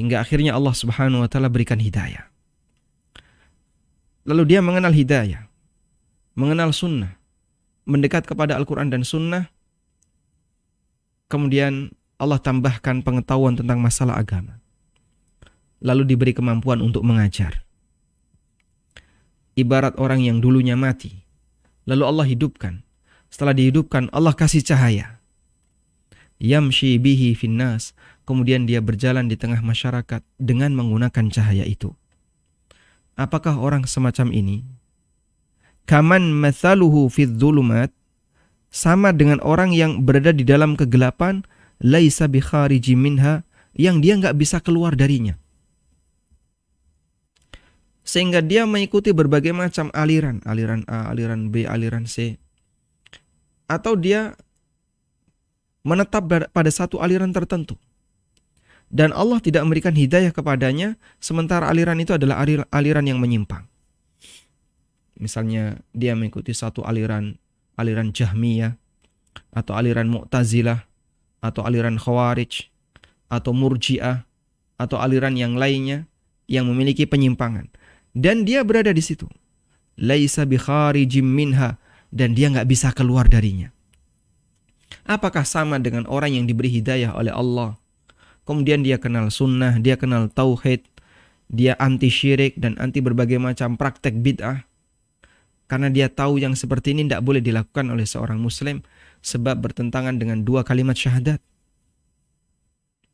hingga akhirnya Allah Subhanahu wa taala berikan hidayah. Lalu dia mengenal hidayah, mengenal sunnah, mendekat kepada Al-Quran dan sunnah. Kemudian Allah tambahkan pengetahuan tentang masalah agama. Lalu diberi kemampuan untuk mengajar. Ibarat orang yang dulunya mati, lalu Allah hidupkan. Setelah dihidupkan, Allah kasih cahaya. Yamshi bihi finnas. Kemudian dia berjalan di tengah masyarakat dengan menggunakan cahaya itu. Apakah orang semacam ini? Kaman mathaluhu fidh dhulumat, sama dengan orang yang berada di dalam kegelapan, laisa bi khariji minha, yang dia enggak bisa keluar darinya. Sehingga dia mengikuti berbagai macam aliran, aliran A, aliran B, aliran C. Atau dia menetap pada satu aliran tertentu. Dan Allah tidak memberikan hidayah kepadanya, sementara aliran itu adalah aliran yang menyimpang. Misalnya dia mengikuti satu aliran Jahmiyah, atau aliran Mu'tazilah, atau aliran Khawarij, atau Murji'ah, atau aliran yang lainnya yang memiliki penyimpangan. Dan dia berada di situ. Laisa bi kharijim minha, dan dia enggak bisa keluar darinya. Apakah sama dengan orang yang diberi hidayah oleh Allah? Kemudian dia kenal sunnah, dia kenal tauhid, dia anti syirik dan anti berbagai macam praktek bid'ah. Karena dia tahu yang seperti ini tidak boleh dilakukan oleh seorang muslim, sebab bertentangan dengan dua kalimat syahadat.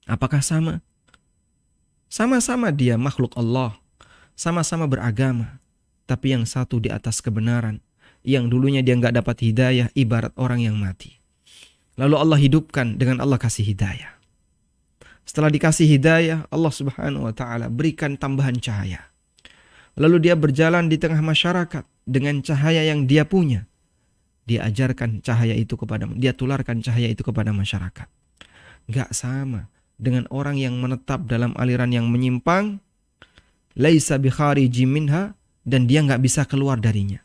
Apakah sama? Sama-sama dia makhluk Allah, sama-sama beragama, tapi yang satu di atas kebenaran, yang dulunya dia nggak dapat hidayah, ibarat orang yang mati. Lalu Allah hidupkan dengan Allah kasih hidayah. Setelah dikasih hidayah, Allah Subhanahu wa taala berikan tambahan cahaya. Lalu dia berjalan di tengah masyarakat dengan cahaya yang dia punya. Dia ajarkan cahaya itu dia tularkan cahaya itu kepada masyarakat. Enggak sama dengan orang yang menetap dalam aliran yang menyimpang, laisa bi khariji minha, dan dia enggak bisa keluar darinya.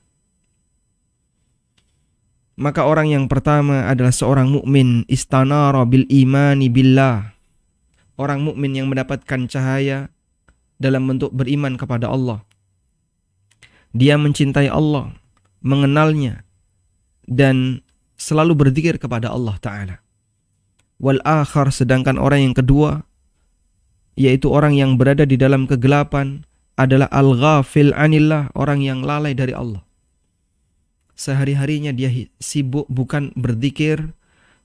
Maka orang yang pertama adalah seorang mukmin istanara bil imani billah. Orang mukmin yang mendapatkan cahaya dalam bentuk beriman kepada Allah. Dia mencintai Allah, mengenalnya, dan selalu berzikir kepada Allah Ta'ala. Wal akhar, sedangkan orang yang kedua, yaitu orang yang berada di dalam kegelapan, adalah al-ghafil anillah, orang yang lalai dari Allah. Sehari-harinya dia sibuk bukan berzikir,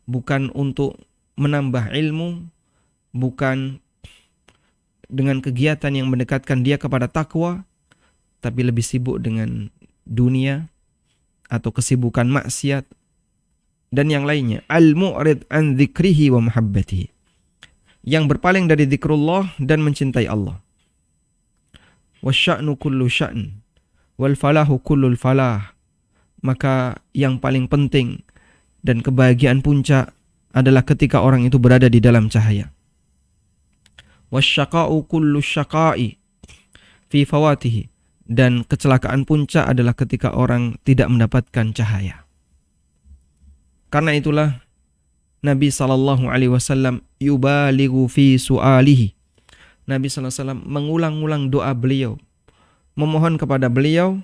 bukan untuk menambah ilmu, bukan dengan kegiatan yang mendekatkan dia kepada takwa, tapi lebih sibuk dengan dunia atau kesibukan maksiat dan yang lainnya. Al-mu'rid an dzikrihi wa mahabbatihi, yang berpaling dari zikrullah dan mencintai Allah. Wasya'nu kullu sya'n wal falahu kullul falah, maka yang paling penting dan kebahagiaan puncak adalah ketika orang itu berada di dalam cahaya. Wasyaqa'u kullu syaqa'i fi fawatihi, dan kecelakaan puncak adalah ketika orang tidak mendapatkan cahaya. Karena itulah Nabi SAW yubalighu fi su'alihi. Nabi SAW mengulang-ulang doa beliau, memohon kepada beliau,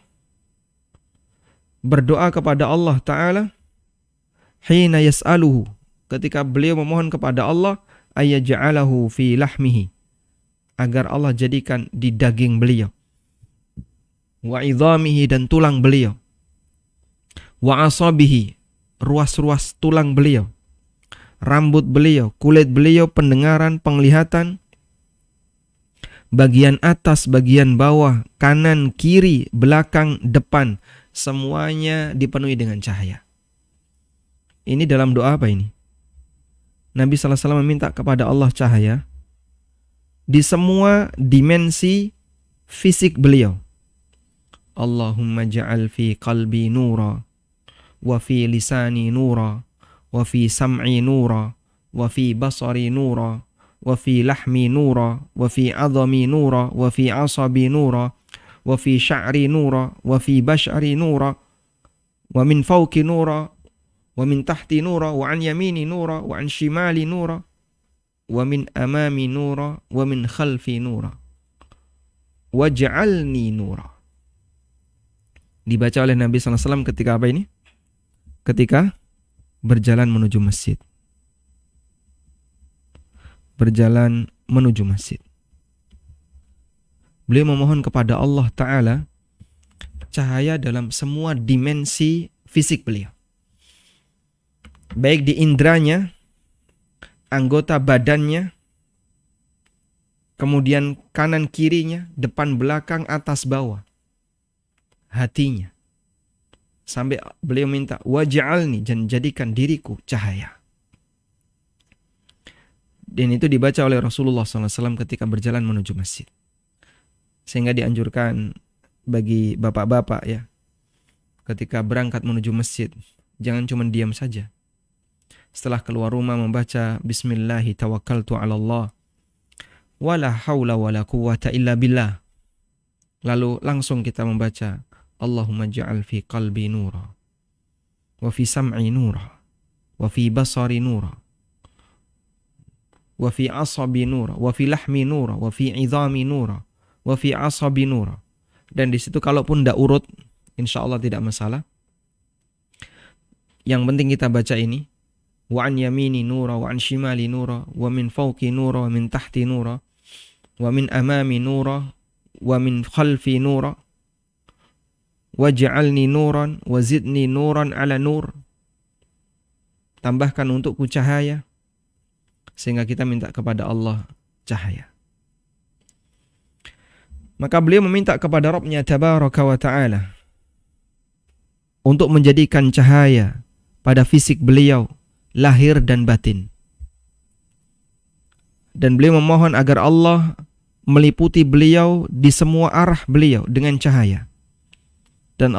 berdoa kepada Allah Ta'ala, hina yas'aluhu, ketika beliau memohon kepada Allah, ayyaj'alahu fi lahmihi, agar Allah jadikan di daging beliau, wa idhamihi, dan tulang beliau, wa asabihi, ruas-ruas tulang beliau, rambut beliau, kulit beliau, pendengaran, penglihatan, bagian atas, bagian bawah, kanan, kiri, belakang, depan, semuanya dipenuhi dengan cahaya. Ini dalam doa apa ini? Nabi SAW meminta kepada Allah cahaya di semua dimensi fisik beliau. Allahumma ja'al fi qalbi nura, wa fi lisani nura, wa fi sam'i nura, wa fi basari nura, wa fi lahmi nura, wa fi adhami nura, wa fi asabi nura, wa fi sya'ri nura, wa fi bashari nura, wa min fawqi nura, wa min tahti nura, wa an yamini nura, wa an shimali nura. wa min amami nura wa min khalfi nura waj'alni nura. Dibaca oleh Nabi SAW ketika apa ini? Ketika berjalan menuju masjid. Berjalan menuju masjid. Beliau memohon kepada Allah Ta'ala cahaya dalam semua dimensi fisik beliau. Baik di indranya, anggota badannya, kemudian kanan kirinya, depan belakang, atas bawah, hatinya. Sampai beliau minta, waj'alni, dan jadikan diriku cahaya. Dan itu dibaca oleh Rasulullah SAW ketika berjalan menuju masjid. Sehingga dianjurkan bagi bapak-bapak ya, ketika berangkat menuju masjid, jangan cuma diam saja. Setelah keluar rumah membaca Bismillahi tawakkaltu ala Allah wala hawla wala quwwata illa billah. Lalu langsung kita membaca Allahumma ja'al fi qalbi nura wa fi sam'i nura wa fi basari nura wa fi asabi nura wa fi lahmi nura wa fi idhami nura wa fi asabi nura. Dan di situ kalaupun tidak urut, insya Allah tidak masalah. Yang penting kita baca ini. Wa an yamini nura wa an shimali nura wa min fawqi nura wa min tahti nura wa min amami nura wa min khalfi nura waj'alni nuran wa zidni nuran ala nur. Tambahkan untukku cahaya, sehingga kita minta kepada Allah cahaya. Maka beliau meminta kepada Rabbnya Tabaraka wa Ta'ala untuk menjadikan cahaya pada fisik beliau, lahir dan batin. Dan beliau memohon agar Allah meliputi beliau di semua arah beliau dengan cahaya. Dan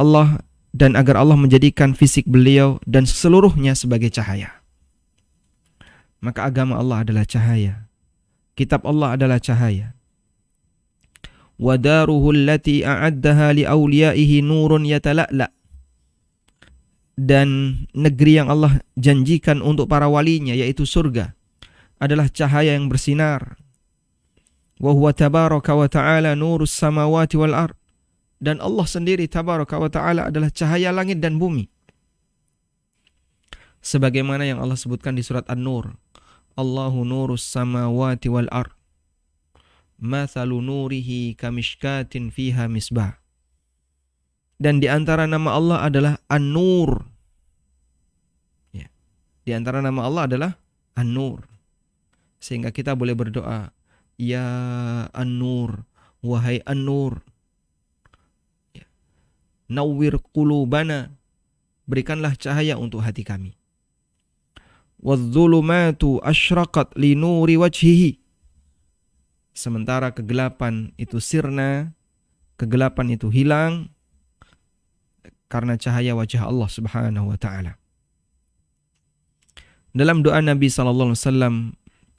agar Allah menjadikan fisik beliau dan seluruhnya sebagai cahaya. Maka agama Allah adalah cahaya. Kitab Allah adalah cahaya. Wa daruhu allati a'addaha li awliyaihi nurun yatala'la. Dan negeri yang Allah janjikan untuk para walinya, yaitu surga, adalah cahaya yang bersinar. Wa huwa tabaraka wa ta'ala nurus samawati wal ard. Dan Allah sendiri tabaraka wa ta'ala adalah cahaya langit dan bumi. Sebagaimana yang Allah sebutkan di surat An-Nur, Allahu nurus samawati wal ard. Mathalu nurihi kamishkatin fiha misbah. Dan di antara nama Allah adalah An-Nur. Ya. Di antara nama Allah adalah An-Nur. Sehingga kita boleh berdoa, Ya An-Nur, wahai An-Nur, ya. Nawwir qulubana, berikanlah cahaya untuk hati kami. Wadh-dhulumatu asyraqat li nuri wajhihi. Sementara kegelapan itu sirna, kegelapan itu hilang karena cahaya wajah Allah Subhanahu wa ta'ala. Dalam doa Nabi SAW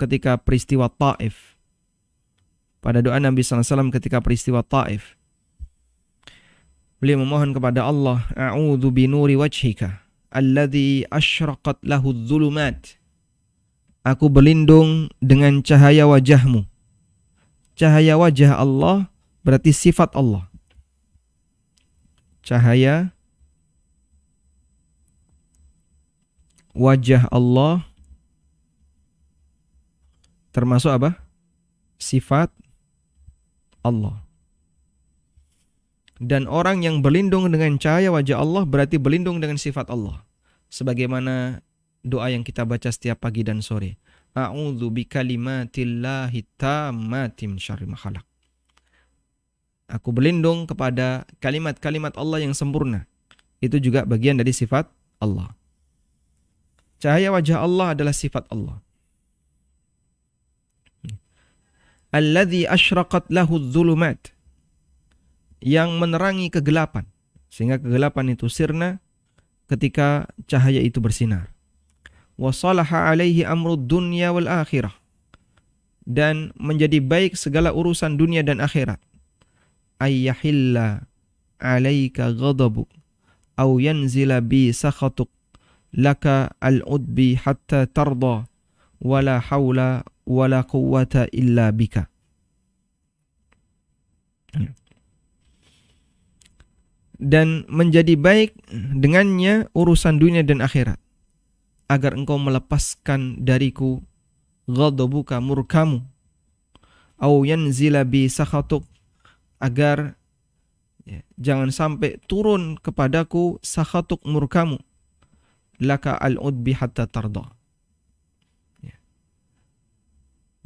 ketika peristiwa Taif, pada doa Nabi SAW ketika peristiwa Taif, beliau memohon kepada Allah, A'udzu binuri wajhika alladzi asyraqat lahu adh-dhulumat. Aku berlindung dengan cahaya wajahmu. Cahaya wajah Allah berarti sifat Allah. Cahaya wajah Allah termasuk apa? Sifat Allah. Dan orang yang berlindung dengan cahaya wajah Allah berarti berlindung dengan sifat Allah. Sebagaimana doa yang kita baca setiap pagi dan sore. A'udzu bikalimatillahi tammati min syarri ma khalaq. Aku berlindung kepada kalimat-kalimat Allah yang sempurna. Itu juga bagian dari sifat Allah. Cahaya wajah Allah adalah sifat Allah. Alladzi asyraqat lahu adh-dhulumat. Yang menerangi kegelapan. Sehingga kegelapan itu sirna ketika cahaya itu bersinar. Wa salaha alaihi amrud dunya wal akhirah. Dan menjadi baik segala urusan dunia dan akhirat. Ayyahilla alaika ghadabuk aw yanzila bi sakhatuk laka al-udbi hatta tarda wala hawla wala quwwata illa bika. Dan menjadi baik dengannya urusan dunia dan akhirat, agar engkau melepaskan dariku ghadabuka, murkamu, au yanzila bi sakhatuk, agar jangan sampai turun kepadaku sakhatuk, murkamu, laka al-udbi hatta tarda.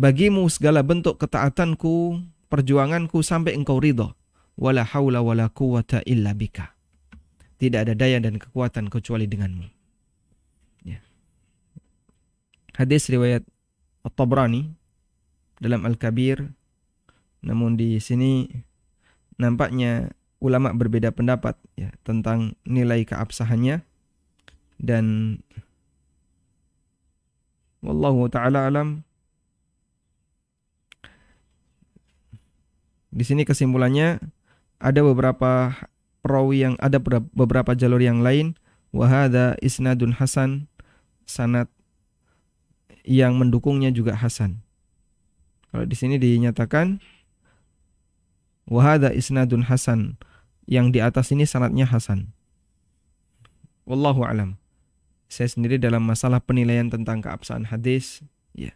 Bagimu segala bentuk ketaatanku, perjuanganku sampai engkau ridha. Wala haula wala quwwata illa bika. Tidak ada daya dan kekuatan kecuali denganmu. Ya. Hadis riwayat At-Tabrani dalam Al-Kabir. Namun di sini nampaknya ulama berbeda pendapat ya tentang nilai keabsahannya, dan wallahu taala alam. Di sini kesimpulannya ada beberapa perawi yang ada beberapa jalur yang lain, wa hadza isnadun hasan, sanad yang mendukungnya juga hasan. Kalau di sini dinyatakan wa hadza isnadun hasan, yang di atas ini sanadnya hasan. Wallahu alam. Saya sendiri dalam masalah penilaian tentang keabsahan hadis ya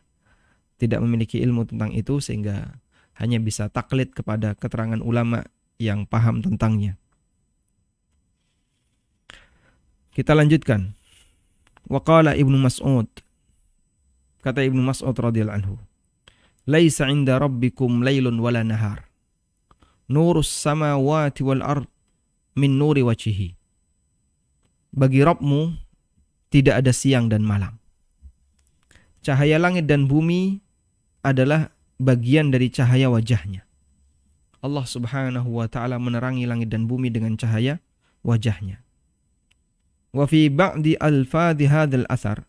tidak memiliki ilmu tentang itu, sehingga hanya bisa taklid kepada keterangan ulama yang paham tentangnya. Kita lanjutkan. Wa qala Ibnu Mas'ud, kata Ibnu Mas'ud radhiyallahu anhu, laisa 'inda rabbikum lailun wala nahar, nurus samawati wal ard min nuri wajhihi. Bagi Rabbmu tidak ada siang dan malam. Cahaya langit dan bumi adalah bagian dari cahaya wajahnya. Allah subhanahu wa ta'ala menerangi langit dan bumi dengan cahaya wajahnya. Wa fi ba'di alfadhi hadzal athar,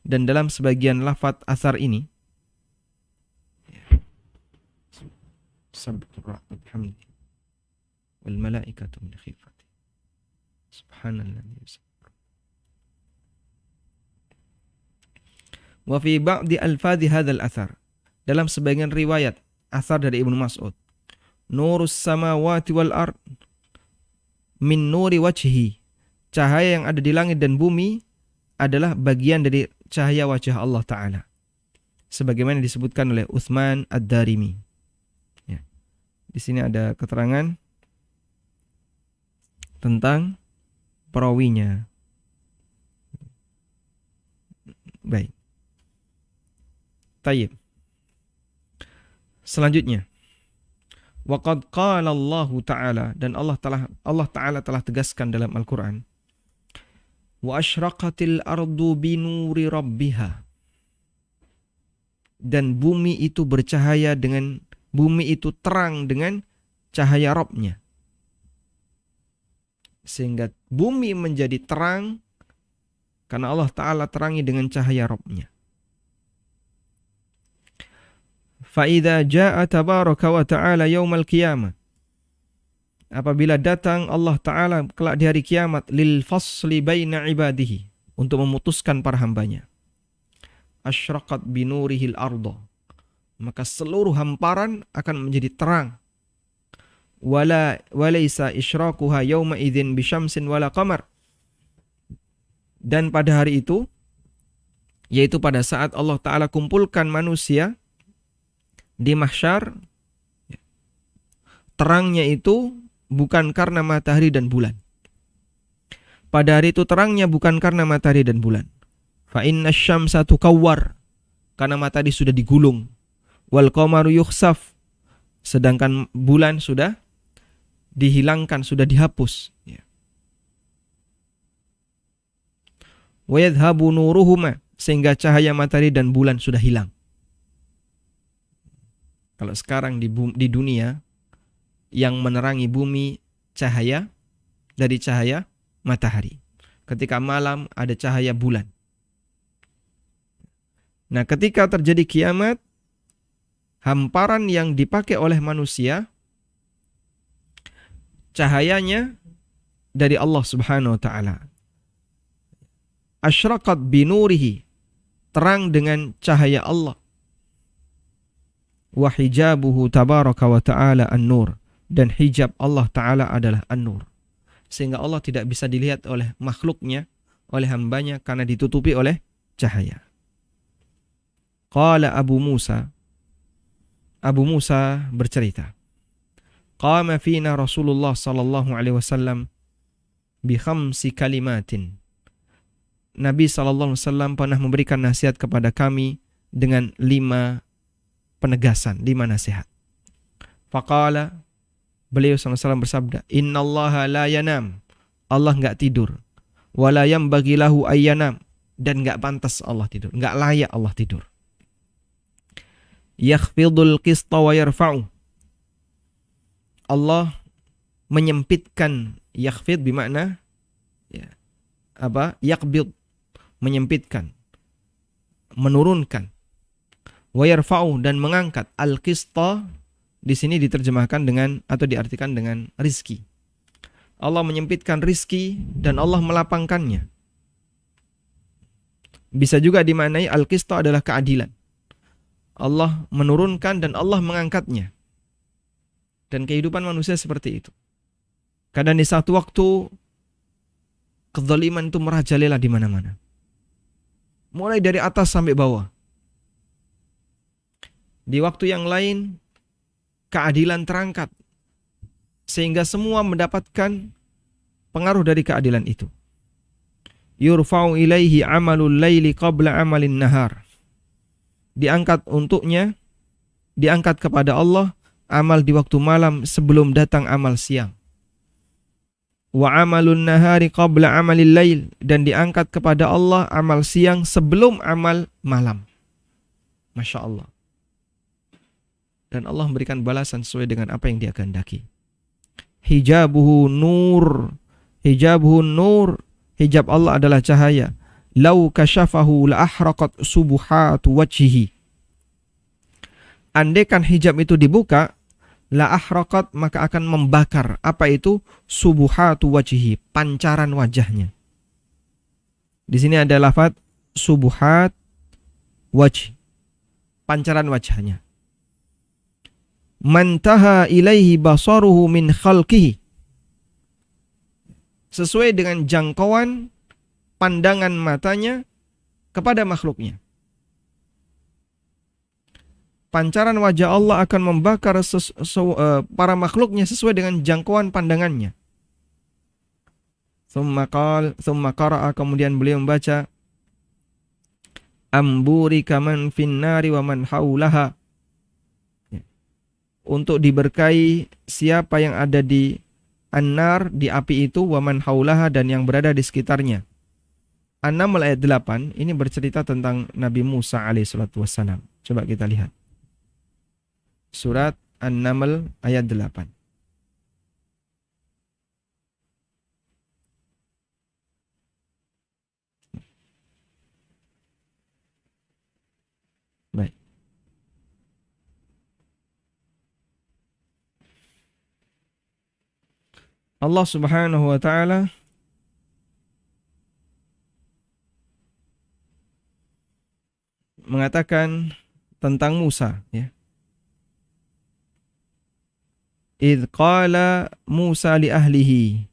dan dalam sebagian lafaz asar ini, sabbihu bihamdi wal malaikatu min khifati subhanalladzi yusabbihu. Wa fi ba'di alfadhi hadzal athar, dalam sebagian riwayat asar dari Ibnu Mas'ud, nurus samawati wal ard min nuri wajhi, cahaya yang ada di langit dan bumi adalah bagian dari cahaya wajah Allah Ta'ala, sebagaimana disebutkan oleh Utsman Ad-Darimi ya. Di sini ada keterangan tentang perawinya. Baik. Tayyib. Selanjutnya, waqad qala Allah Ta'ala, dan Allah Ta'ala telah tegaskan dalam Al-Quran, wa asyraqatil ardu binuri rabbiha, dan bumi itu bercahaya dengan, bumi itu terang dengan cahaya Rabbnya, sehingga bumi menjadi terang karena Allah Ta'ala terangi dengan cahaya Rabbnya. Fa'idha ja'a tabaraka wa ta'ala yawmal qiyamah, apabila datang Allah Ta'ala kelak di hari kiamat, lil fasli baina ibadihi, untuk memutuskan para hambanya, asyraqat binurihil arda, maka seluruh hamparan akan menjadi terang. Walaysa isyraquha yawma idzin bisyamsin wala qamar, dan pada hari itu, yaitu pada saat Allah Ta'ala kumpulkan manusia di mahsyar, terangnya itu bukan karena matahari dan bulan. Pada hari itu terangnya bukan karena matahari dan bulan. Fa inna syamsa tukawwar, karena matahari sudah digulung. Wal qamaru yukhsaf, sedangkan bulan sudah dihilangkan, sudah dihapus. Wa yadhhabu nuruhuma, sehingga cahaya matahari dan bulan sudah hilang. Kalau sekarang di dunia yang menerangi bumi cahaya dari cahaya matahari. Ketika malam ada cahaya bulan. Nah, ketika terjadi kiamat, hamparan yang dipakai oleh manusia cahayanya dari Allah Subhanahu wa ta'ala. Asyraqat binurihi, terang dengan cahaya Allah. wa hijabuhu tabaraka wa ta'ala an-nur, dan hijab Allah Ta'ala adalah an-nur. Sehingga Allah tidak bisa dilihat oleh makhluknya, oleh hambanya, karena ditutupi oleh cahaya. Qala Abu Musa bercerita, qama fina Rasulullah sallallahu alaihi wasallam bi khamsi kalimatin. Nabi sallallahu alaihi wasallam pernah memberikan nasihat kepada kami dengan 5 penegasan, 5 nasihat. Faqala, beliau sallallahu alaihi wasallam bersabda, innallaha la yanam, Allah enggak tidur. Wala yambaghi lahu ayyanam, dan enggak pantas Allah tidur, enggak layak Allah tidur. Yakhfidul qista wa yarfa'u, Allah menyempitkan. Yakhfid bermakna yaqbid, menyempitkan, menurunkan. Wa yarfa'u, dan mengangkat. Al-qista di sini diterjemahkan dengan atau diartikan dengan rizki. Allah menyempitkan rizki dan Allah melapangkannya. Bisa juga dimaknai al-qista adalah keadilan. Allah menurunkan dan Allah mengangkatnya. Dan kehidupan manusia seperti itu. Kadang di satu waktu kezaliman itu merajalela di mana-mana. Mulai dari atas sampai bawah. Di waktu yang lain keadilan terangkat, sehingga semua mendapatkan pengaruh dari keadilan itu. Yurfa'u ilaihi amalul laili qabla amalin nahar. Diangkat untuknya, diangkat kepada Allah amal di waktu malam sebelum datang amal siang. Wa amalun nahari qabla amalil lail, dan diangkat kepada Allah amal siang sebelum amal malam. Masya Allah. Dan Allah memberikan balasan sesuai dengan apa yang Dia kehendaki. Hijabuhu nur, hijabuhu nur, hijab Allah adalah cahaya. Lau kasyafahu la ahraqat subuhatu wajhihi. Andaikan hijab itu dibuka, la ahraqat, maka akan membakar. Apa itu? Subuhatu wajhihi, pancaran wajahnya. Di sini ada lafaz subuhat wajh, pancaran wajahnya. Mantaha ilaihi basaruhu min khalqihi, sesuai dengan jangkauan pandangan matanya kepada makhluknya. Pancaran wajah Allah akan membakar para makhluknya sesuai dengan jangkauan pandangannya. Tsumma qara'a, kemudian beliau membaca, amburika man finnari wa man haulaha, untuk diberkahi siapa yang ada di an-nar, di api itu, wa man haulaha, dan yang berada di sekitarnya. An-Naml ayat 8 ini bercerita tentang Nabi Musa alaihissalatu wassalam. Coba kita lihat. Surat An-Naml ayat 8. Baik. Allah Subhanahu wa taala mengatakan tentang Musa, ya. Idz qala Musa li ahlihi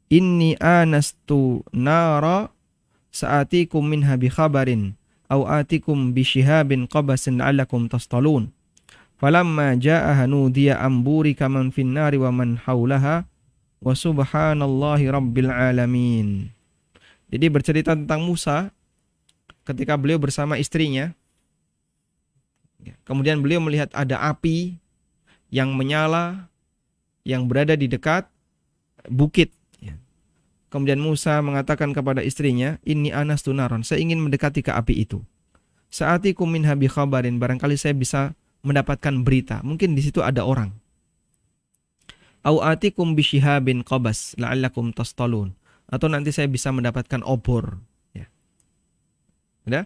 inni anastu nara sa'atikum minha bi khabarin aw atikum bi shihabin qabasin la'allakum tastalun. Falamma ja'aha nudiya amburika man fin nari wa man haulaha wa subhanallahi rabbil alamin. Jadi bercerita tentang Musa ketika beliau bersama istrinya. Kemudian beliau melihat ada api yang menyala yang berada di dekat bukit. Kemudian Musa mengatakan kepada istrinya, inni anastu naron, saya ingin mendekati ke api itu. Sa'atikum minha bi khabarin, barangkali saya bisa mendapatkan berita. Mungkin di situ ada orang. Au atikum bi shihabin qabas la'allakum tastalun, atau nanti saya bisa mendapatkan obor. Ya. Udah?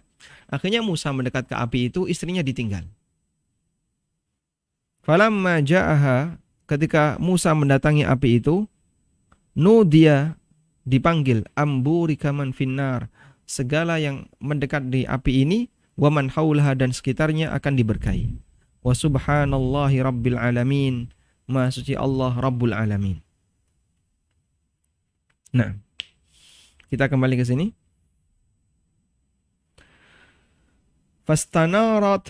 Akhirnya Musa mendekat ke api itu, istrinya ditinggal. Falamma ja'aha, ketika Musa mendatangi api itu, nudia, dipanggil, amburika man finnar, segala yang mendekat di api ini, wa man haulaha, dan sekitarnya akan diberkahi. Wa subhanallahi rabbil alamin. Maha suci Allah Rabbul Alamin. Nah, kita kembali ke sini. Fastanarah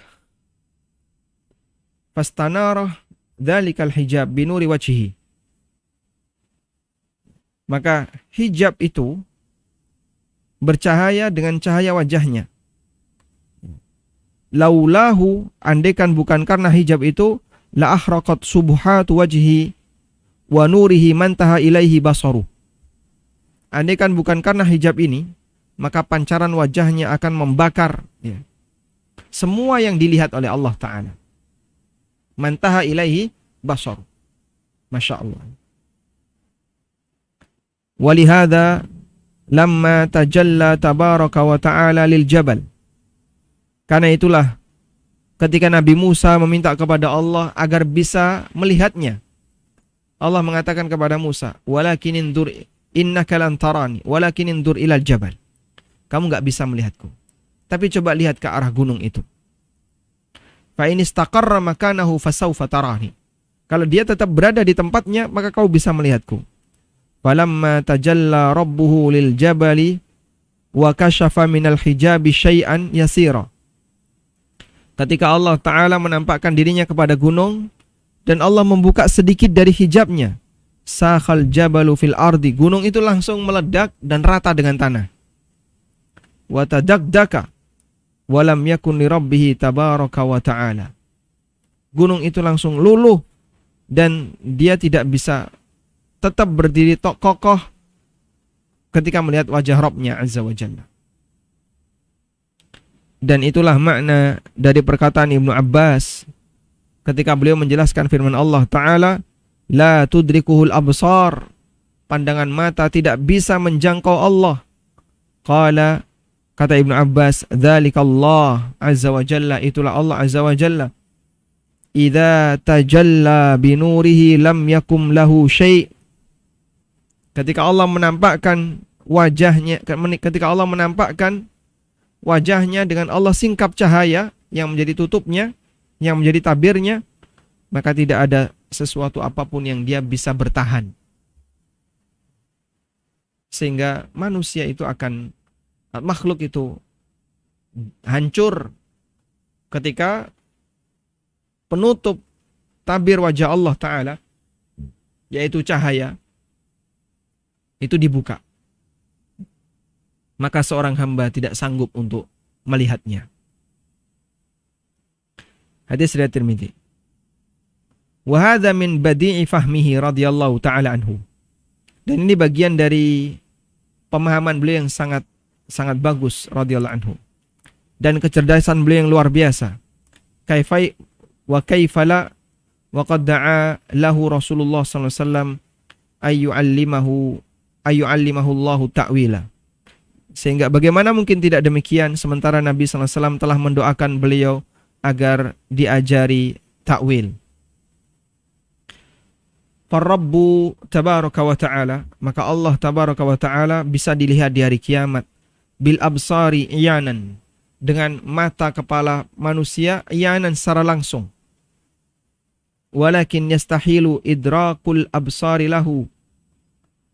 dzalikal hijab binuri wajhihi. Maka hijab itu bercahaya dengan cahaya wajahnya. Laulahu, andaikan bukan karena hijab itu, la ahraqat subhatu wajhi wa nurihi mantaha ilaihi basaru. Andaikan bukan karena hijab ini, maka pancaran wajahnya akan membakar semua yang dilihat oleh Allah Ta'ala. Mantaha ilaihi basaru. Masya Allah. Walihada lamma tajalla tabaraka wa ta'ala lil jabal. Karena itulah ketika Nabi Musa meminta kepada Allah agar bisa melihatnya, Allah mengatakan kepada Musa, walakin indur innaka lan tarani walakin indur ilal jabal. Kamu enggak bisa melihatku, tapi coba lihat ke arah gunung itu. Fa in istaqarra makanahu fasawfa tarani. Kalau dia tetap berada di tempatnya, maka kau bisa melihatku. Falamma tajalla rabbuhu lil jabali wa kashafa minal hijabi syai'an yasira. Ketika Allah Ta'ala menampakkan dirinya kepada gunung dan Allah membuka sedikit dari hijabnya, sakhal jabalu fil ardi, gunung itu langsung meledak dan rata dengan tanah. Wa tadakdaka walam yakun li rabbihi tabaraka wa ta'ala. Gunung itu langsung luluh dan dia tidak bisa tetap berdiri kokoh ketika melihat wajah Rabbnya Azza wa Jalla. Dan itulah makna dari perkataan Ibnu Abbas ketika beliau menjelaskan firman Allah Ta'ala, la tudrikuhul absar, pandangan mata tidak bisa menjangkau Allah. Qala, kata Ibnu Abbas, dzalikallah Azza wa Jalla, itulah Allah Azza wa Jalla. Idza tajalla binurihi lam yakum lahu syai'. Ketika Allah menampakkan wajahnya, ketika Allah menampakkan wajahnya dengan Allah singkap cahaya yang menjadi tutupnya, yang menjadi tabirnya, maka tidak ada sesuatu apapun yang dia bisa bertahan. Sehingga manusia itu akan, makhluk itu hancur ketika penutup tabir wajah Allah Ta'ala, yaitu cahaya, itu dibuka. Maka seorang hamba tidak sanggup untuk melihatnya. Hadis riwayat Tirmidzi. Wa hadza min badi'i fahmihi radhiyallahu ta'ala anhu. Dan ini bagian dari pemahaman beliau yang sangat bagus radhiyallahu anhu. Dan kecerdasan beliau yang luar biasa. Kaifala wa qad da'a lahu Rasulullah sallallahu alaihi wasallam ayyu'allimahu Allahu ta'wila. Sehingga bagaimana mungkin tidak demikian sementara Nabi sallallahu alaihi wasallam telah mendoakan beliau agar diajari ta'wil. Farrabbu tabaraka wa ta'ala, maka Allah tabaraka wa ta'ala bisa dilihat di hari kiamat bil absari iyanan, dengan mata kepala manusia iyanan secara langsung. Walakin yastahilu idrakul absari lahu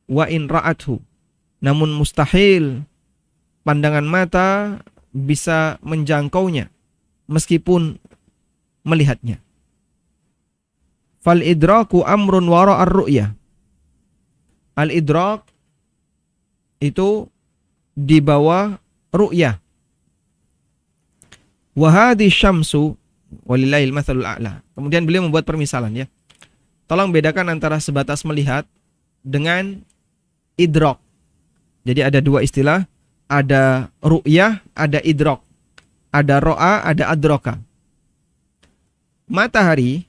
wa in ra'athu. Namun mustahil pandangan mata bisa menjangkaunya meskipun melihatnya. Fal idraku amrun wara'ar ru'yah. Al idrak itu di bawah ru'yah. Wa hadhi syamsu walillahil mathalul a'la. Kemudian beliau membuat permisalan ya. Tolong bedakan antara sebatas melihat dengan idrak. Jadi ada dua istilah, ada ru'yah, ada idrak. Ada ro'a, ada adraka. Matahari,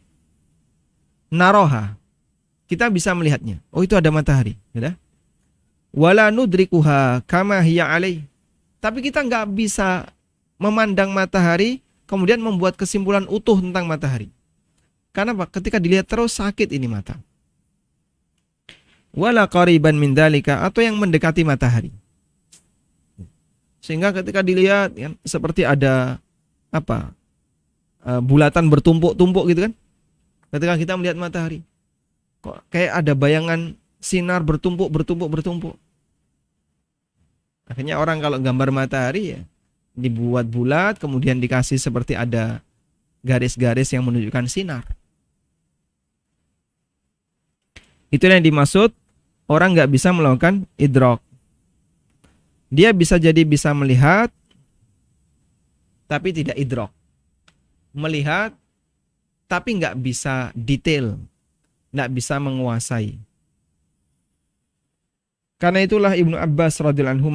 naroha, kita bisa melihatnya. Oh, itu ada matahari, ya. Wala nudrikuha kama hiya alai. Tapi kita nggak bisa memandang matahari kemudian membuat kesimpulan utuh tentang matahari. Karena ketika dilihat terus sakit ini mata. Wala qariban min dzalika, atau yang mendekati matahari. Sehingga ketika dilihat ya, seperti ada apa? bulatan bertumpuk-tumpuk gitu kan. Ketika kita melihat matahari, kok kayak ada bayangan sinar bertumpuk. Akhirnya orang kalau gambar matahari ya dibuat bulat, kemudian dikasih seperti ada garis-garis yang menunjukkan sinar. Itulah yang dimaksud orang nggak bisa melakukan idrok. Dia bisa jadi bisa melihat, tapi tidak idrok. Melihat, tapi nggak bisa detail, nggak bisa menguasai. Karena itulah Ibnu Abbas radhiyallahu anhu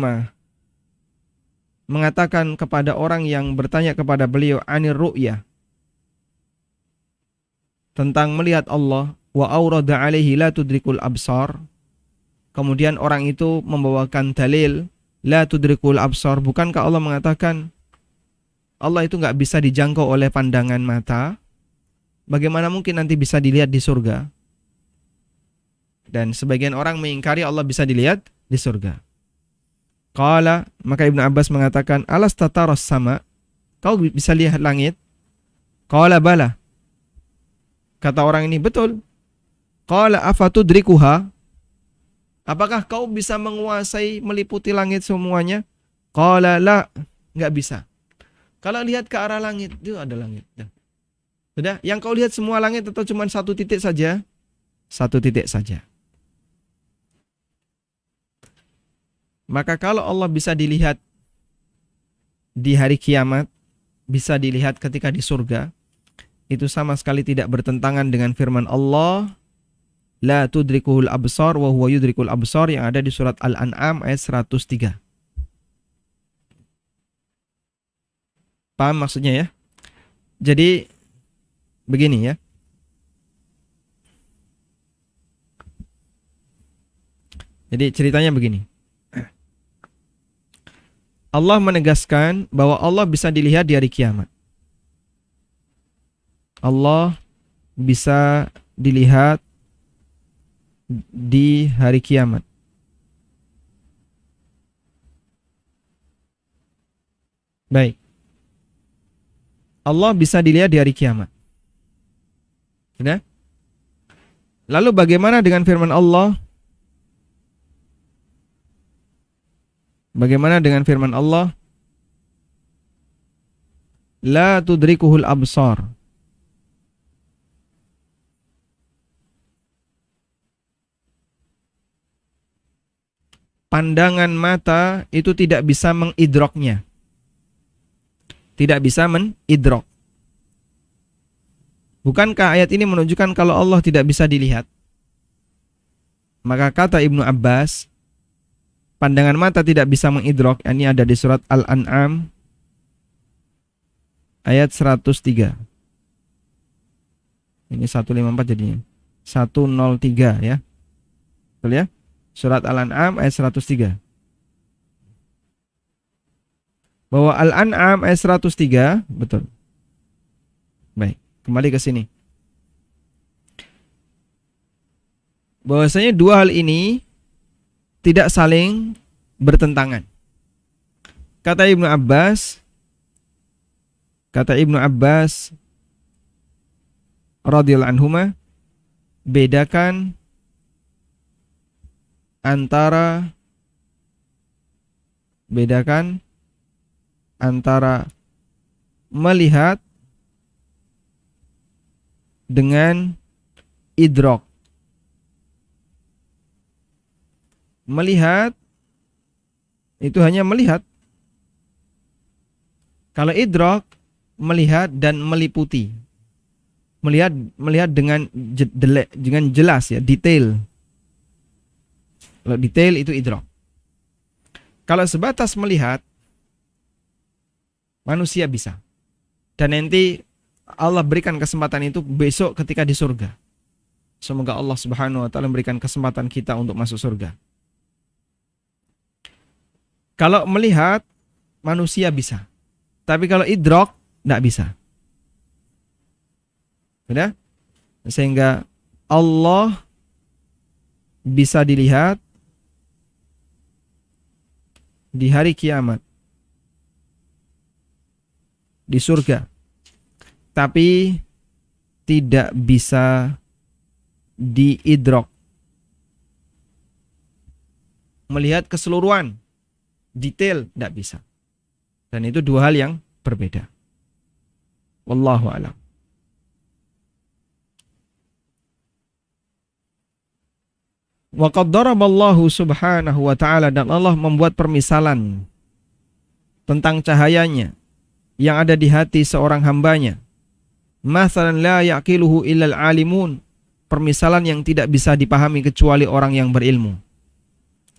mengatakan kepada orang yang bertanya kepada beliau anir ru'yah, tentang melihat Allah, wa aurada alaihi la tudrikul absar. Kemudian orang itu membawakan dalil la tudrikul absar. Bukankah Allah mengatakan Allah itu nggak bisa dijangkau oleh pandangan mata? Bagaimana mungkin nanti bisa dilihat di surga? Dan sebagian orang mengingkari Allah bisa dilihat di surga. Qala, maka Ibnu Abbas mengatakan, alas tataras sama, kau bisa lihat langit? Qala bala. Kata orang ini, betul. Qala afatudrikuha, apakah kau bisa menguasai meliputi langit semuanya? Qala la, nggak bisa. Kalau lihat ke arah langit, itu ada langit. Sudah, yang kau lihat semua langit atau cuma satu titik saja? Satu titik saja. Maka kalau Allah bisa dilihat di hari kiamat, bisa dilihat ketika di surga, itu sama sekali tidak bertentangan dengan firman Allah, la tudrikuhul absar wa huwa yudrikul absar, yang ada di surat Al-An'am ayat 103. Paham maksudnya ya? Jadi begini ya. Jadi ceritanya begini. Allah menegaskan bahwa Allah bisa dilihat di hari kiamat. Allah bisa dilihat di hari kiamat. Baik. Allah bisa dilihat di hari kiamat. Sudah? Lalu bagaimana dengan firman Allah? Bagaimana dengan firman Allah? La tudrikuhul absar. Pandangan mata itu tidak bisa mengidroknya. Tidak bisa menidrok. Bukankah ayat ini menunjukkan kalau Allah tidak bisa dilihat? Maka kata Ibnu Abbas, pandangan mata tidak bisa mengidrok. Ini ada di surat Al-An'am ayat 103. Ini 154 jadinya. 103 ya. Betul ya? Surat Al-An'am ayat 103. Bahwa Al-An'am ayat 103, betul. Baik, kembali ke sini. Bahwasanya dua hal ini tidak saling bertentangan. Kata Ibnu Abbas radhiyallahu anhuma, bedakan antara melihat dengan idrok. Melihat itu hanya melihat. Kalau idrok, melihat dan meliputi. Melihat dengan jelas ya, detail. Kalau detail itu idrok. Kalau sebatas melihat, manusia bisa. Dan nanti Allah berikan kesempatan itu besok ketika di surga. Semoga Allah Subhanahu wa taala memberikan kesempatan kita untuk masuk surga. Kalau melihat, manusia bisa. Tapi kalau idrok, tidak bisa. Sudah? Sehingga Allah bisa dilihat di hari kiamat, di surga. tapi tidak bisa diidrok, melihat keseluruhan detail tidak bisa. Dan itu dua hal yang berbeda. Wallahu a'lam. Wa qad daraballahu subhanahu wa ta'ala, dan Allah membuat permisalan tentang cahayanya yang ada di hati seorang hambanya. Mathalan la yaqiluhu illal alimun, permisalan yang tidak bisa dipahami kecuali orang yang berilmu.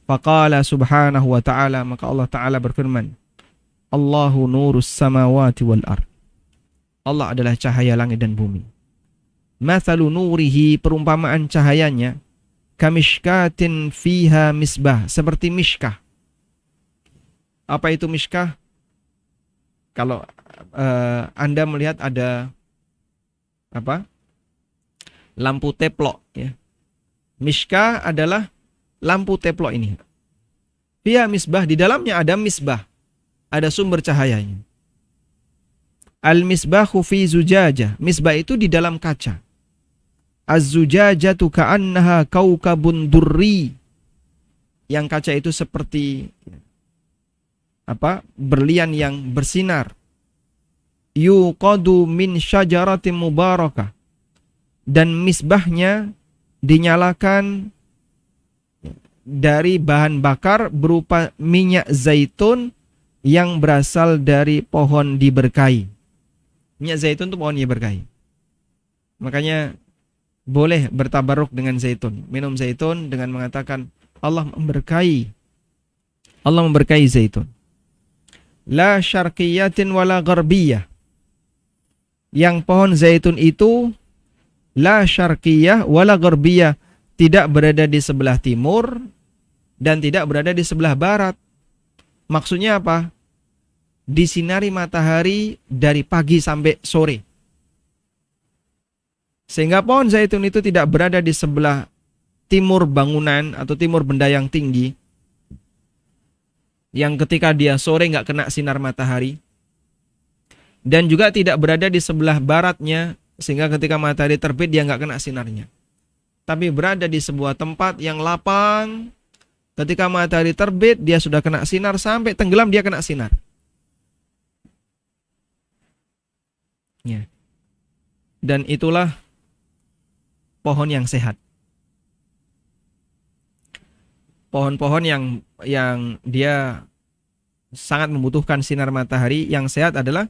Faqala subhanahu wa ta'ala, maka Allah ta'ala berfirman, Allahu nurus samawati wal ard. Allah adalah cahaya langit dan bumi. Mathalu nurihi, perumpamaan cahayanya, kamishkatin fiha misbah, seperti mishkah. Apa itu mishkah? Kalau Anda melihat ada lampu teplok, ya. Mishkah adalah lampu teplok ini. Fiha misbah, di dalamnya ada misbah, ada sumber cahayanya. Al-misbahu fi zujajah, misbah itu di dalam kaca. Az-zujajatu ka'annaha kaukabun durri, yang kaca itu seperti berlian yang bersinar. Yuqadu min syajaratin mubarakah, dan misbahnya dinyalakan dari bahan bakar berupa minyak zaitun yang berasal dari pohon diberkahi. Minyak zaitun itu pohon diberkahi. Makanya boleh bertabaruk dengan zaitun, minum zaitun dengan mengatakan Allah memberkahi zaitun. La syarqiyatin wala gharbiyah, yang pohon zaitun itu la syarqiyah wala gharbiyah, tidak berada di sebelah timur dan tidak berada di sebelah barat. Maksudnya apa? Disinari matahari dari pagi sampai sore. Sehingga pohon zaitun itu tidak berada di sebelah timur bangunan atau timur benda yang tinggi, yang ketika dia sore nggak kena sinar matahari. Dan juga tidak berada di sebelah baratnya, sehingga ketika matahari terbit dia nggak kena sinarnya. Tapi berada di sebuah tempat yang lapang, ketika matahari terbit dia sudah kena sinar, sampai tenggelam dia kena sinar. Ya. Dan itulah pohon yang sehat. Pohon-pohon yang dia sangat membutuhkan sinar matahari, yang sehat adalah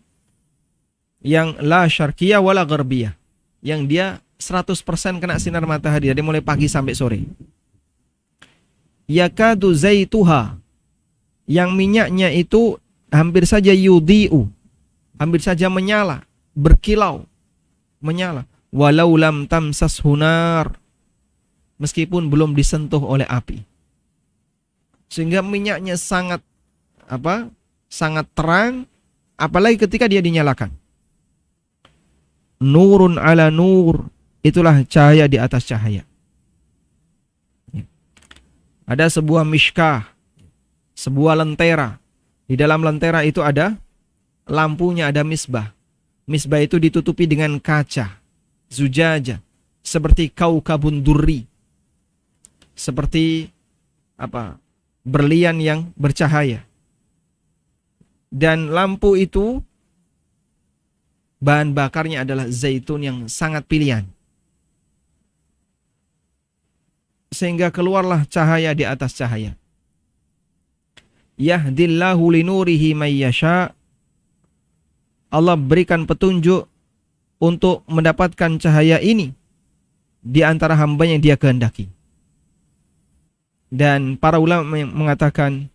yang la syarqiyah wala gharbiyah, yang dia 100% kena sinar matahari dari mulai pagi sampai sore. Yakadu zaituha, yang minyaknya itu hampir saja yudhi'u, hampir saja menyala, berkilau, menyala. Walau lam tamsas hunar, meskipun belum disentuh oleh api. Sehingga minyaknya sangat sangat terang, apalagi ketika dia dinyalakan. Nurun ala nur, itulah cahaya di atas cahaya. Ada sebuah mishkah, sebuah lentera. Di dalam lentera itu ada lampunya, ada misbah. Misbah itu ditutupi dengan kaca, zujaja, seperti kaukabun durri, seperti berlian yang bercahaya. Dan lampu itu bahan bakarnya adalah zaitun yang sangat pilihan, sehingga keluarlah cahaya di atas cahaya. Yahdillahu linurihi may yasha, Allah berikan petunjuk untuk mendapatkan cahaya ini di antara hamba yang dia kehendaki. Dan para ulama mengatakan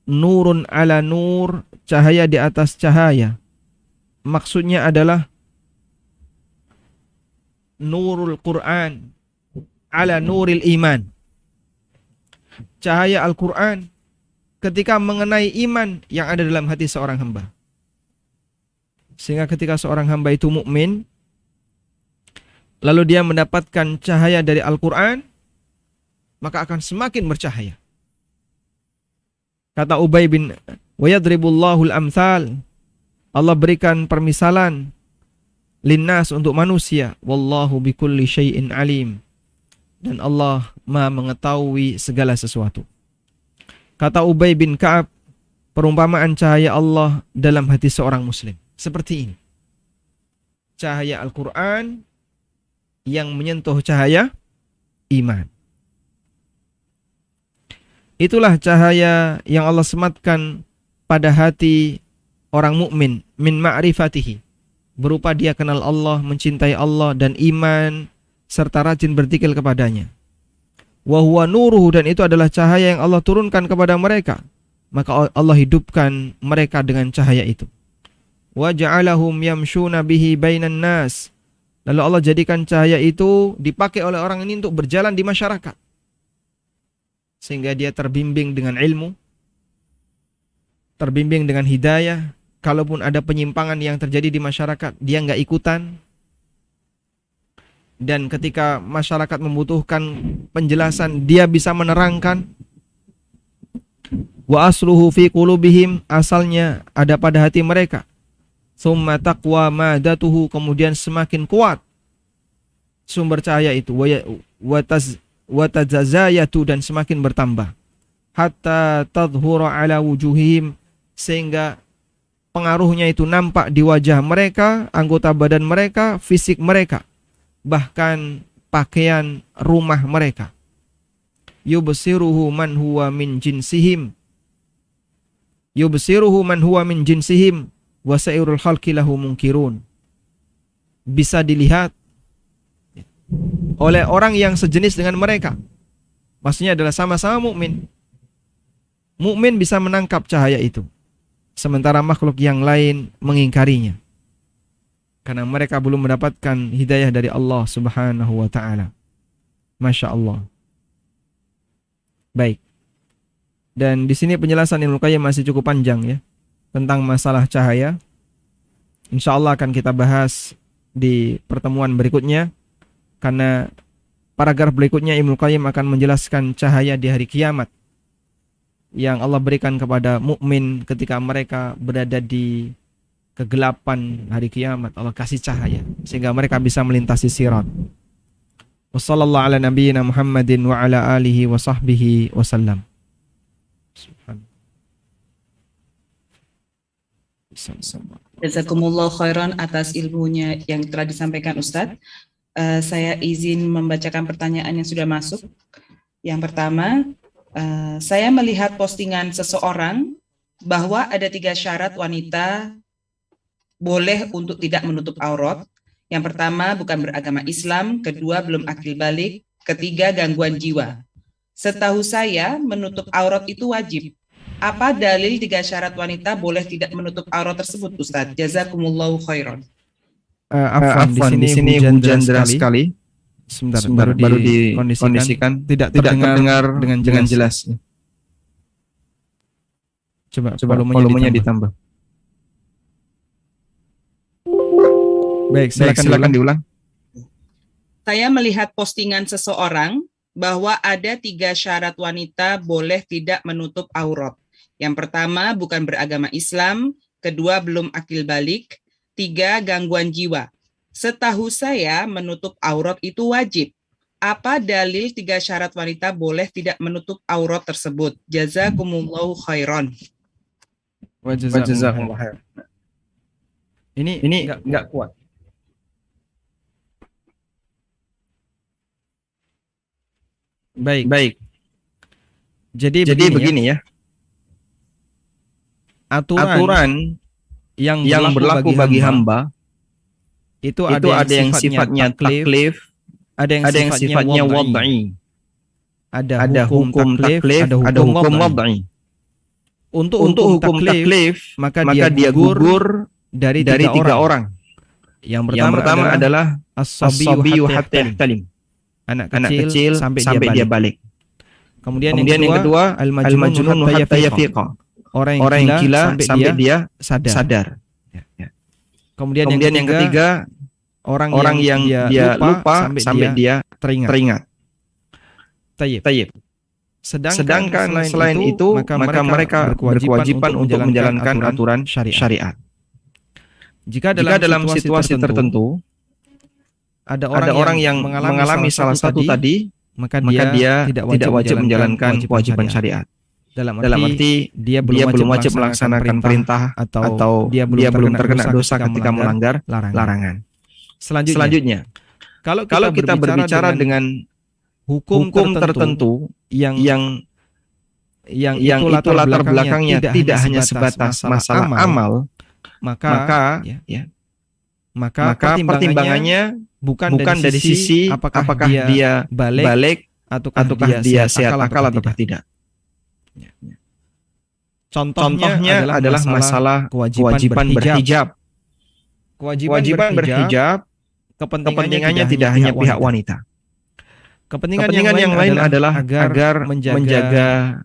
nurun ala nur, cahaya di atas cahaya, maksudnya adalah nurul Quran ala nuril iman, cahaya Al-Quran ketika mengenai iman yang ada dalam hati seorang hamba. Sehingga ketika seorang hamba itu mukmin, lalu dia mendapatkan cahaya dari Al-Quran, maka akan semakin bercahaya. Kata Ubay bin wa yadribullahul amthal, Allah berikan permisalan linnas, untuk manusia. Wallahu bikulli syai'in alim. Dan Allah Maha mengetahui segala sesuatu. Kata Ubay bin Ka'ab, perumpamaan cahaya Allah dalam hati seorang muslim seperti ini. Cahaya Al-Quran yang menyentuh cahaya iman. Itulah cahaya yang Allah sematkan pada hati orang mukmin min ma'rifatihi, berupa dia kenal Allah, mencintai Allah, dan iman serta rajin berzikir kepadanya. Wa huwa nuruhu, dan itu adalah cahaya yang Allah turunkan kepada mereka, maka Allah hidupkan mereka dengan cahaya itu. Wa ja'alahum yamshuna bihi bainan nas, lalu Allah jadikan cahaya itu dipakai oleh orang ini untuk berjalan di masyarakat, sehingga dia terbimbing dengan ilmu, terbimbing dengan hidayah. Kalaupun ada penyimpangan yang terjadi di masyarakat, dia nggak ikutan. Dan ketika masyarakat membutuhkan penjelasan, dia bisa menerangkan. Wa asluhu fi qulubihim, asalnya ada pada hati mereka. Tsumma taqwa madatuhu, kemudian semakin kuat sumber cahaya itu. Wa tazayatu, dan semakin bertambah. Hatta tadhhura ala wujuhihim, sehingga pengaruhnya itu nampak di wajah mereka, anggota badan mereka, fisik mereka, bahkan pakaian rumah mereka. Yubsiruhu man huwa min jinsihim, yubsiruhu man huwa min jinsihim wa sairul khalqi lahu munkirun. Bisa dilihat oleh orang yang sejenis dengan mereka. Maksudnya adalah sama-sama mukmin. Mukmin bisa menangkap cahaya itu, sementara makhluk yang lain mengingkarinya, karena mereka belum mendapatkan hidayah dari Allah Subhanahu wa ta'ala. Masya Allah. Baik. Dan di sini penjelasan Ibnu Qayyim masih cukup panjang ya, tentang masalah cahaya. Insya Allah akan kita bahas di pertemuan berikutnya, karena paragraf berikutnya Ibnu Qayyim akan menjelaskan cahaya di hari kiamat yang Allah berikan kepada mukmin ketika mereka berada di kegelapan hari kiamat. Allah kasih cahaya sehingga mereka bisa melintasi sirat. Wassallallahu ala nabiyyina Muhammadin wa ala alihi wa sahbihi wasallam. Jazakumullah khairan atas ilmunya yang telah disampaikan Ustadz. Saya izin membacakan pertanyaan yang sudah masuk. Yang pertama, saya melihat postingan seseorang bahwa ada 3 syarat wanita boleh untuk tidak menutup aurat. Yang pertama, bukan beragama Islam. Kedua, belum akil balik. Ketiga, gangguan jiwa. Setahu saya, menutup aurat itu wajib. Apa dalil 3 syarat wanita boleh tidak menutup aurat tersebut, Ustadz? Jazakumullahu khairan. Afwan, di sini hujan deras sekali. Sebentar, baru dikondisikan. Tidak terdengar dengan jelas. Coba volumenya ditambah. Baik, silakan diulang. Saya melihat postingan seseorang bahwa ada 3 syarat wanita boleh tidak menutup aurat. Yang pertama, bukan beragama Islam. Kedua, belum akil balik. 3, gangguan jiwa. Setahu saya, menutup aurat itu wajib. Apa dalil 3 syarat wanita boleh tidak menutup aurat tersebut? Jazakumullahu khairan. Wa jazakumullahu khairan. Ini enggak kuat. Baik. Jadi begini ya. Aturan yang berlaku bagi hamba itu ada yang sifatnya taklif, ada yang sifatnya wad'i. Ada hukum taklif, ada hukum wad'i. Untuk hukum taklif, maka dia gugur dari 3 orang. Yang pertama adalah as-sabiyyu hatta yahtalim. Anak kecil sampai dia balik. Kemudian yang kedua al-majnun hatta yafiqa. Orang yang gila sampai dia sadar. Kemudian yang ketiga orang yang dia lupa sampai dia teringat. Tayyib. Sedangkan selain itu maka mereka berkewajiban untuk menjalankan aturan syariat. Jika Jika dalam dalam situasi tertentu ada ada orang yang mengalami salah satu tadi, maka dia tidak wajib menjalankan kewajiban syariat. Dalam Dalam arti arti dia dia belum wajib melaksanakan melaksanakan perintah atau atau dia belum terkena dosa melanggar ketika melanggar larangan. larangan. Selanjutnya, Kalau kalau kita berbicara dengan hukum hukum tertentu yang yang itu latar belakangnya tidak hanya sebatas masalah amal, maka pertimbangannya bukan dari sisi apakah dia balik ataukah dia sehat akal ataukah tidak. Contohnya adalah masalah kewajiban berhijab. Kewajiban berhijab kepentingannya tidak hanya pihak wanita. Kepentingan yang lain adalah agar menjaga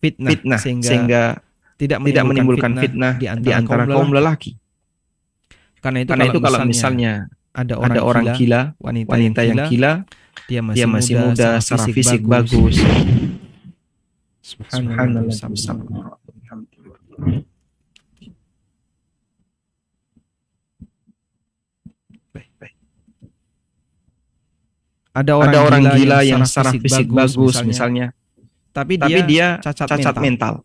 fitnah sehingga tidak menimbulkan fitnah di antara kaum lelaki. Karena itu kalau misalnya ada orang gila, wanita yang gila, dia masih muda, secara fisik bagus. Subhanallah. Ada orang gila yang secara fisik bagus misalnya, tapi dia cacat mental.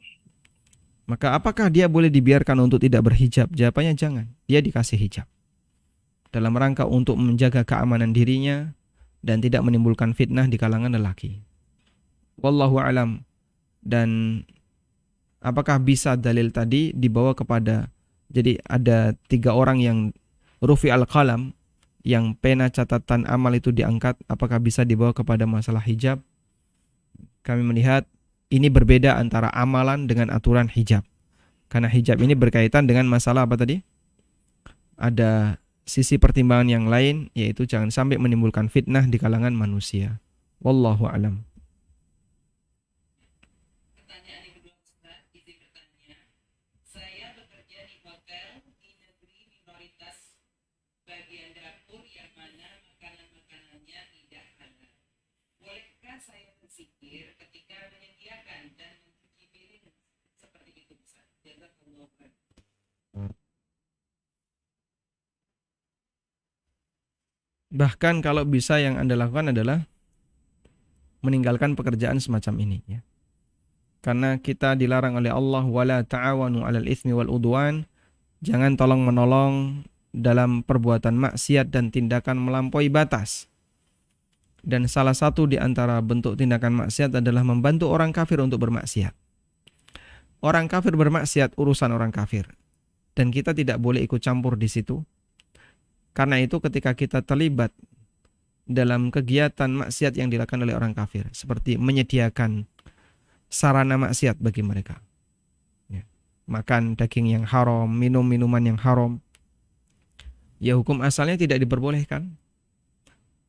Maka apakah dia boleh dibiarkan untuk tidak berhijab? Jawabannya jangan. Dia dikasih hijab dalam rangka untuk menjaga keamanan dirinya dan tidak menimbulkan fitnah di kalangan lelaki. Wallahu alam. Dan apakah bisa dalil tadi dibawa kepada, jadi ada 3 orang yang rufi al-qalam, yang pena catatan amal itu diangkat, apakah bisa dibawa kepada masalah hijab? Kami melihat ini berbeda antara amalan dengan aturan hijab. Karena hijab ini berkaitan dengan masalah apa tadi? Ada sisi pertimbangan yang lain, yaitu jangan sampai menimbulkan fitnah di kalangan manusia. Wallahu alam. Bahkan kalau bisa yang Anda lakukan adalah meninggalkan pekerjaan semacam ini, ya. Karena kita dilarang oleh Allah, wala ta'awanu 'alal itsmi wal udwan, jangan tolong-menolong dalam perbuatan maksiat dan tindakan melampaui batas. Dan salah satu di antara bentuk tindakan maksiat adalah membantu orang kafir untuk bermaksiat. Orang kafir bermaksiat, urusan orang kafir, dan kita tidak boleh ikut campur di situ. Karena itu ketika kita terlibat dalam kegiatan maksiat yang dilakukan oleh orang kafir, seperti menyediakan sarana maksiat bagi mereka, ya, makan daging yang haram, minum minuman yang haram, ya hukum asalnya tidak diperbolehkan.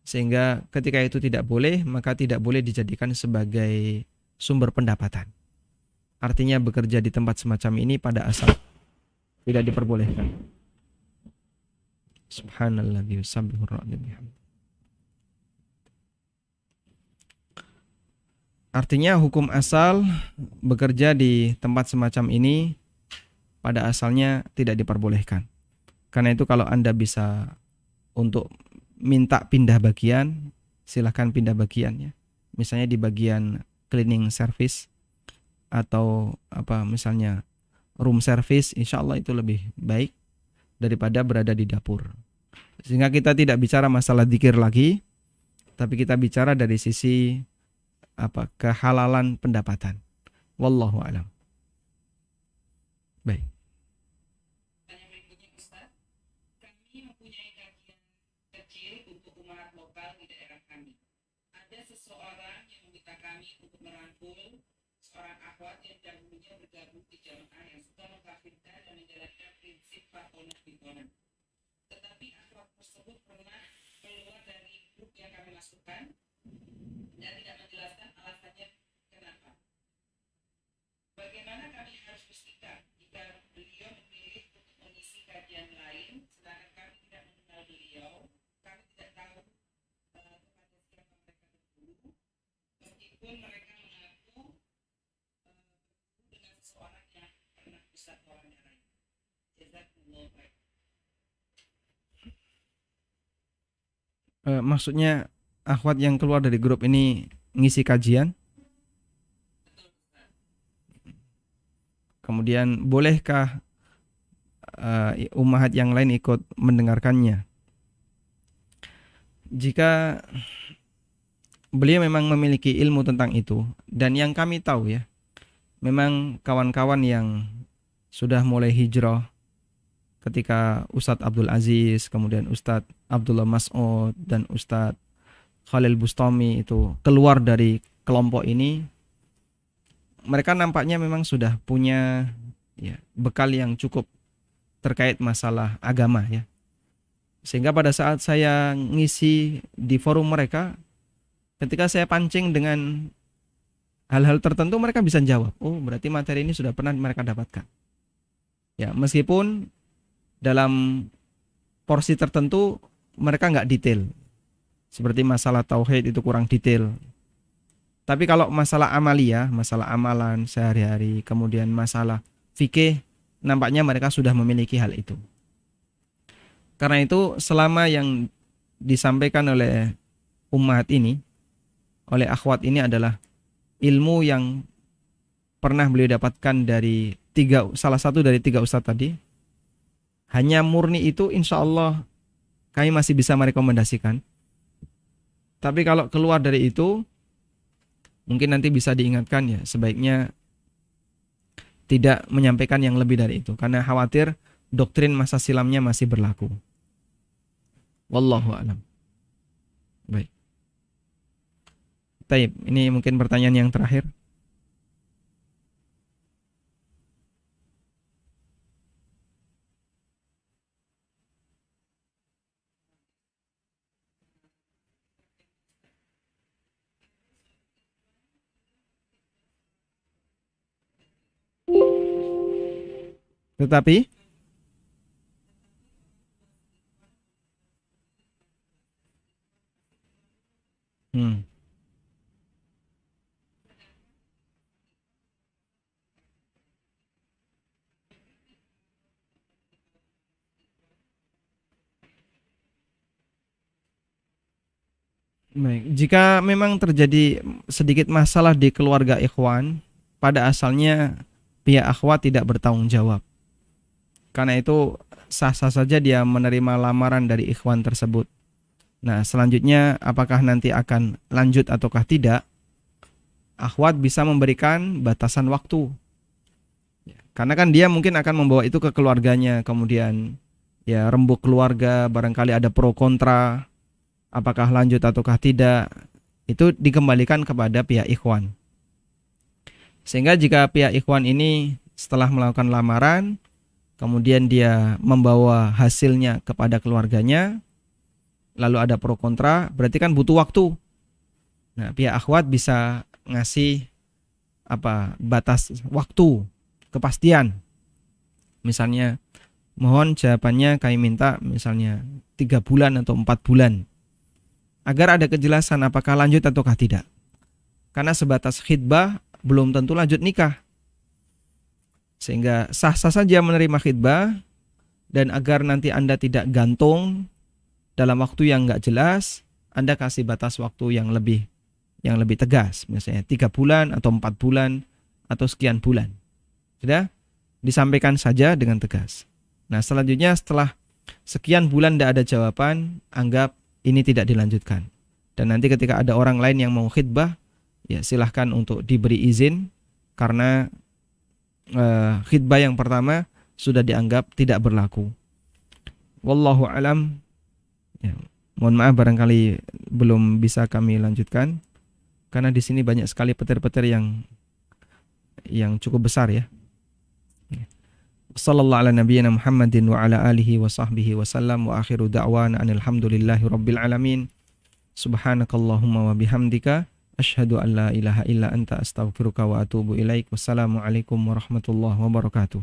Sehingga ketika itu tidak boleh, maka tidak boleh dijadikan sebagai sumber pendapatan. Artinya bekerja di tempat semacam ini pada asal tidak diperbolehkan. Subhanallah bihamdihi. Artinya hukum asal bekerja di tempat semacam ini pada asalnya tidak diperbolehkan. Karena itu kalau Anda bisa untuk minta pindah bagian, silahkan pindah bagiannya. Misalnya di bagian cleaning service atau misalnya room service, insya Allah itu lebih baik daripada berada di dapur. Sehingga kita tidak bicara masalah dzikir lagi, tapi kita bicara dari sisi kehalalan pendapatan. Wallahu a'lam. Baik. Kami mempunyai kajian kecil untuk umat lokal di daerah kami. Ada seseorang yang meminta kami untuk merangkul seorang akhwat yang dahulunya bergabung di jamaah yang suka mengkafirkan dan menjalankan prinsip fatonah bitonah. Tetapi akhwat tersebut pernah keluar dari grup yang kami masukkan dan tidak menjelaskan alasannya kenapa. Bagaimana kami harus bersikap jika beliau memilih untuk mengisi kajian lain, sedangkan kami tidak mengenal beliau, kami tidak tahu kepada siapa mereka berguru, meskipun mereka mengaku dengan seseorang yang pernah Ustaz wawancarai. Jazakumullah khair. Maksudnya akhwat yang keluar dari grup ini ngisi kajian. Kemudian bolehkah ummahat yang lain ikut mendengarkannya? Jika beliau memang memiliki ilmu tentang itu, dan yang kami tahu ya, memang kawan-kawan yang sudah mulai hijrah ketika Ustadz Abdul Aziz, kemudian Ustadz Abdullah Mas'ud, dan Ustadz Khalil Bustami itu keluar dari kelompok ini, mereka nampaknya memang sudah punya ya, bekal yang cukup terkait masalah agama ya. Sehingga pada saat saya ngisi di forum mereka, ketika saya pancing dengan hal-hal tertentu, mereka bisa jawab. Oh, berarti materi ini sudah pernah mereka dapatkan. Ya, meskipun dalam porsi tertentu mereka nggak detail. Seperti masalah tauhid itu kurang detail. Tapi kalau masalah amalia, masalah amalan sehari-hari, kemudian masalah fikih, nampaknya mereka sudah memiliki hal itu. Karena itu selama yang disampaikan oleh umat ini, oleh akhwat ini adalah ilmu yang pernah beliau dapatkan dari salah satu dari 3 ustadz tadi, hanya murni itu, insya Allah kami masih bisa merekomendasikan. Tapi kalau keluar dari itu, mungkin nanti bisa diingatkan ya, sebaiknya tidak menyampaikan yang lebih dari itu, karena khawatir doktrin masa silamnya masih berlaku. Wallahu a'lam. Baik. Taib, ini mungkin pertanyaan yang terakhir. Tetapi baik, jika memang terjadi sedikit masalah di keluarga ikhwan, pada asalnya pihak akhwat tidak bertanggung jawab. Karena itu sah-sah saja dia menerima lamaran dari ikhwan tersebut. Nah, selanjutnya apakah nanti akan lanjut ataukah tidak, akhwat bisa memberikan batasan waktu. Karena kan dia mungkin akan membawa itu ke keluarganya, kemudian ya rembuk keluarga, barangkali ada pro kontra, apakah lanjut ataukah tidak, itu dikembalikan kepada pihak ikhwan. Sehingga jika pihak ikhwan ini setelah melakukan lamaran, kemudian dia membawa hasilnya kepada keluarganya, lalu ada pro kontra, berarti kan butuh waktu. Nah, pihak akhwat bisa ngasih batas waktu, kepastian. Misalnya, mohon jawabannya kami minta misalnya 3 bulan atau 4 bulan. Agar ada kejelasan apakah lanjut ataukah tidak. Karena sebatas khidbah belum tentu lanjut nikah. Sehingga sah-sah saja menerima khidbah, dan agar nanti Anda tidak gantung dalam waktu yang nggak jelas, Anda kasih batas waktu yang lebih tegas, misalnya 3 bulan atau 4 bulan atau sekian bulan. Sudah disampaikan saja dengan tegas. Nah, selanjutnya setelah sekian bulan tidak ada jawaban, anggap ini tidak dilanjutkan. Dan nanti ketika ada orang lain yang mau khidbah, ya silahkan untuk diberi izin, karena khidbah yang pertama sudah dianggap tidak berlaku. Wallahu alam. Ya, mohon maaf barangkali belum bisa kami lanjutkan, karena di sini banyak sekali petir-petir yang cukup besar ya. Sallallahu ala nabiyyina Muhammadin wa ala alihi wa sahbihi wa sallam, wa akhiru da'wana alhamdulillahi rabbil alamin. Subhanakallahumma wa bihamdika asyhadu an la ilaha illa anta astaghfiruka wa atubu ilaik. Wassalamualaikum warahmatullahi wabarakatuh.